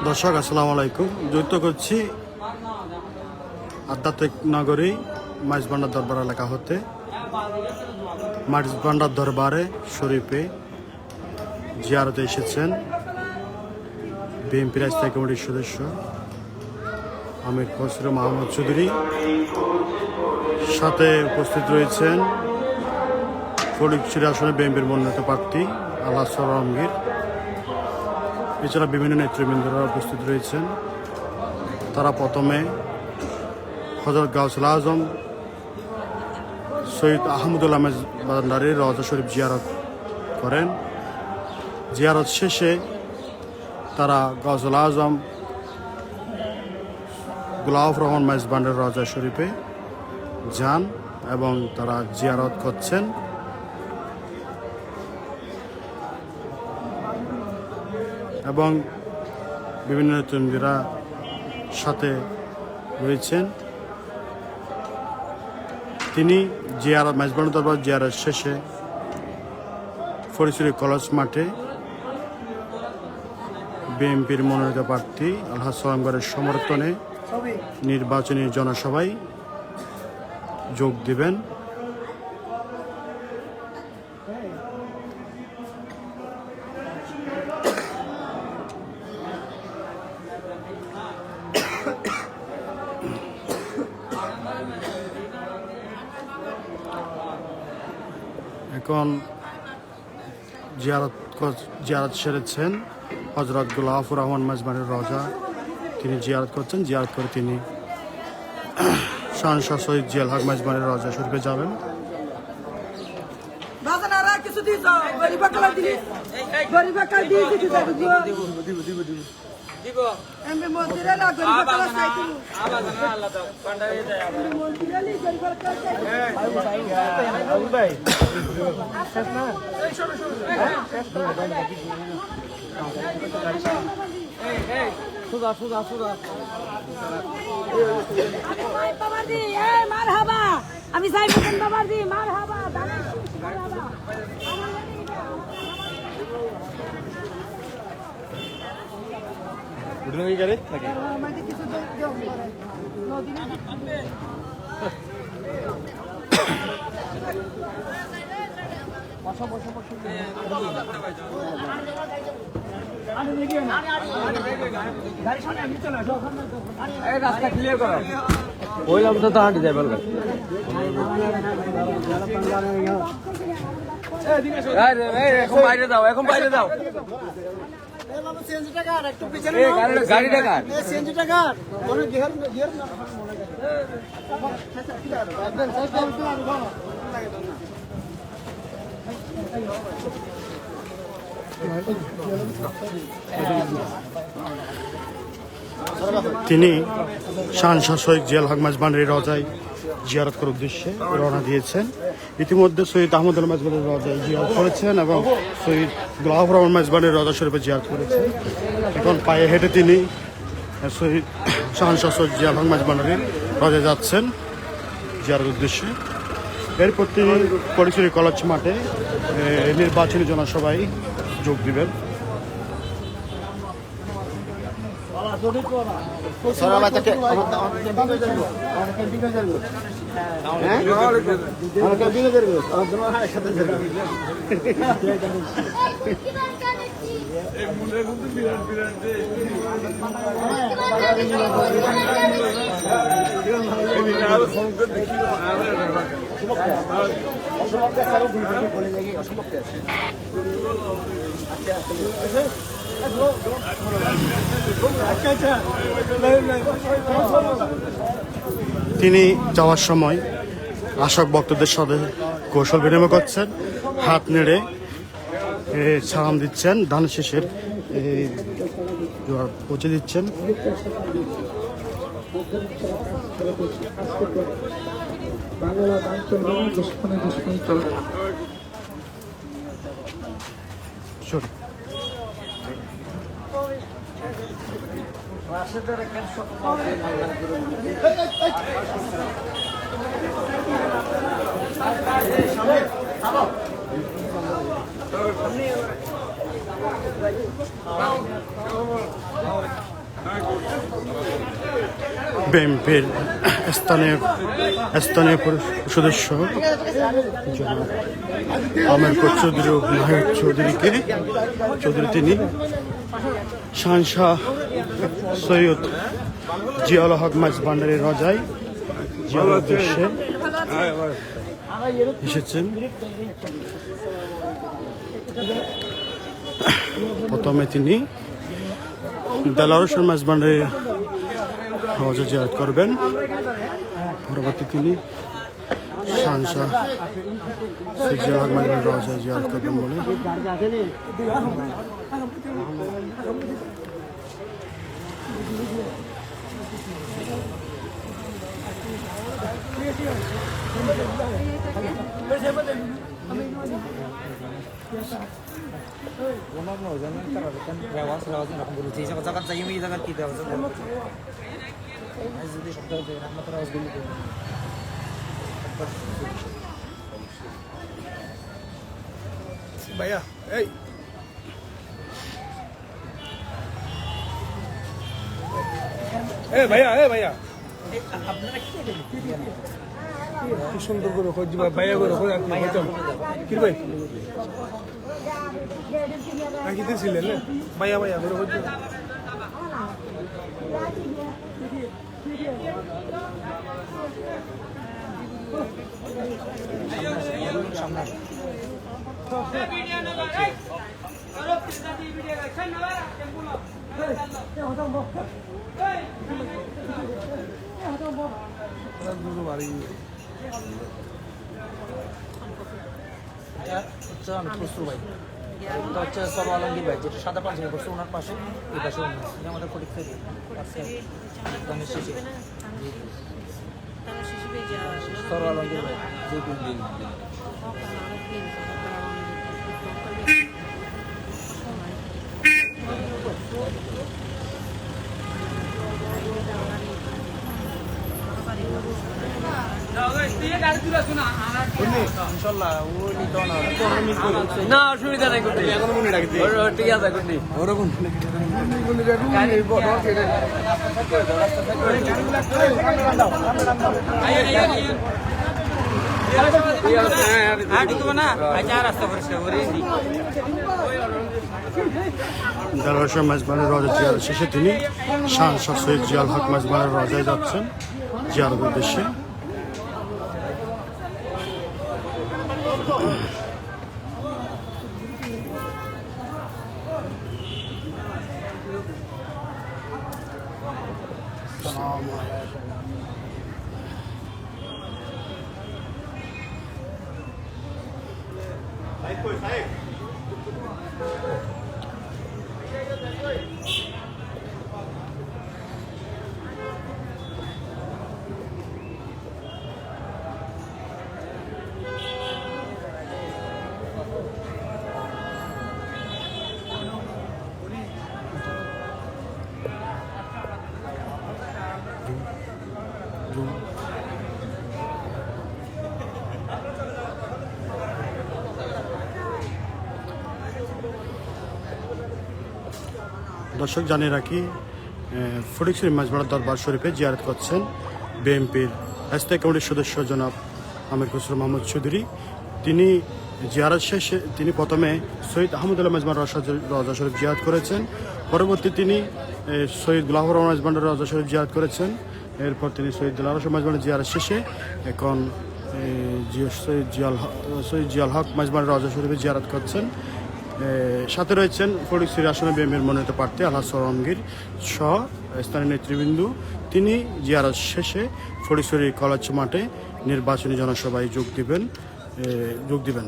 দর্শক আসসালামু আলাইকুম। যুক্ত করছি আধ্যাত্মিক নগরী মাইজভান্ডার দরবার এলাকা হতে। মাইজভান্ডার দরবারে শরীফে জিয়ারতে এসেছেন বিএনপির স্থায়ী কমিটির সদস্য আমির খসরু মাহমুদ চৌধুরী, সাথে উপস্থিত রয়েছেন ফটিকছড়ি আসনে বিএনপির মনোনীত প্রার্থী আলহাজ আলমগীর। এছাড়া বিভিন্ন নেতৃবৃন্দরা উপস্থিত রয়েছেন। তারা প্রথমে হযরত গাউসুল আজম সৈয়দ আহমদুল্লাহ ভান্ডারীর রওজা শরীফ জিয়ারত করেন। জিয়ারত শেষে তারা গাউসুল আজম গোলাম রহমান মেজবান্ডার রওজা শরীফে যান এবং তারা জিয়ারত করছেন। এবং বিভিন্ন নেতৃবৃন্দরা সাথে রয়েছেন। তিনি জিয়ারত মেজবান্ডার দরবার জিয়ারত শেষে ফটিকছড়ি কলেজ মাঠে বিএনপির মনোনীত প্রার্থী আলহাজ আলমগীরের সমর্থনে নির্বাচনী জনসভায় যোগ দিবেন। এখন জিয়ারত সেরেছেন হযরত গোলাফুর রহমান মেজবান্ডারীর রওজা, তিনি জিয়ারত করছেন। জিয়ারত করে তিনি শাহনশাহ শহীদ জিয়াউল হক মেজবান্ডারীর রওজা শরীফে যাবেন। আমি যাই বাবাজি মারহাবা রাস্তা ক্লিয়ার করো, বললাম তো হাঁটে যাই বলবেন। এখন বাইরে দাও, এখন বাইরে দাও। গাড়িটা কার? তিনি শাহনশাহ শহীদ জিয়াউল হক মেজবান্ডারীর রওজায় জিয়ারত করার উদ্দেশ্যে রওনা দিয়েছেন। ইতিমধ্যে শহীদ আহমদুল মেজবানের রওজায় জিয়ারত করেছেন এবং শহীদ গোলাম রহমান মেজবানের রওজা শরীফে জিয়ারত করেছেন। এখন পায়ে হেঁটে তিনি শহীদ শাহনশাহ সৈয়দ জিয়া হক মেজবানের রওজায় যাচ্ছেন জিয়ারত উদ্দেশ্যে। এরপর তিনি পরিচয় কলেজ মাঠে নির্বাচনী জনসভায় যোগ দিবেন। তিনি যাওয়ার সময় আশাক ভক্তদের সাথে কৌশল বিনিময় করছেন, হাত নেড়ে সালাম দিচ্ছেন, ধান শেষের পৌঁছে দিচ্ছেন। বিএনপির স্থানীয় সদস্য আমেরকর চৌধুরী ও নাহিদ চৌধুরী তিনি শাহনশাহ সৈয়দ জিয়াউল হক মেজবানের রওজায় জিয়ারতের উদ্দেশ্যে এসেছেন। প্রথমে তিনি দেলাওয়ার হোসেন মেজবানের রওজা জিয়ারত করবেন, পরবর্তী তিনি শাহনশাহ সৈয়দ জিয়াউল হক মেজবানের রওজা জিয়ারত করবেন বলে ভাইয়া এই ভাইয়া কি সুন্দর করে খোঁজ ভাইয়া করে খোঁজ কি ভাই ছিলেন ভাইয়া করে খোঁজ হচ্ছে সব আলমগীর ভাই যেটা সাদা পাঞ্জাবি করছে ওনার পাশে এই পাশে আমাদের পরীক্ষা দিয়ে সব আলমগীর ভাই না অসুবিধা নাই করতে ঠিক আছে করতে ওরকম দেলাওয়ার হোসেন মেজবানের রওজা জিয়ারত শেষে তিনি শাহনশাহ সৈয়দ জিয়াউল হক মেজবানের রওজায় যাচ্ছেন জিয়ারতের উদ্দেশ্যে। নেতৃবৃন্দ। দর্শক জানিয়ে রাখি, ফটিকছড়ি মাঝবাড়া দরবার শরীফে জিয়ারত করছেন বিএনপির স্থায়ী কমিটির সদস্য জনাব আমির খসরু মাহমুদ চৌধুরী। তিনি জিয়ারত শেষে তিনি প্রথমে শহীদ আহমদুল্লাহ মেজবান রওজা শরীফ জিয়ারত করেছেন, পরবর্তী তিনি শহীদ গোলাপর রহমান মেজবানের রওজা শরীফ জিয়ারত করেছেন। এরপর তিনি শহীদ দিলারা মেজবানের জিয়ারত শেষে এখন শহীদ জিয়াল হক মেজবানের রওজা শরীফে জিয়ারত করছেন। সাথে রয়েছেন ফটিকছড়ি আসনে বিএনপির মনোনীত প্রার্থী আলহাজ আলমগীর সহ স্থানীয় নেতৃবৃন্দ। তিনি জিয়ারত শেষে ফটিকছড়ি কলেজ মাঠে নির্বাচনী জনসভায় যোগ দিবেন।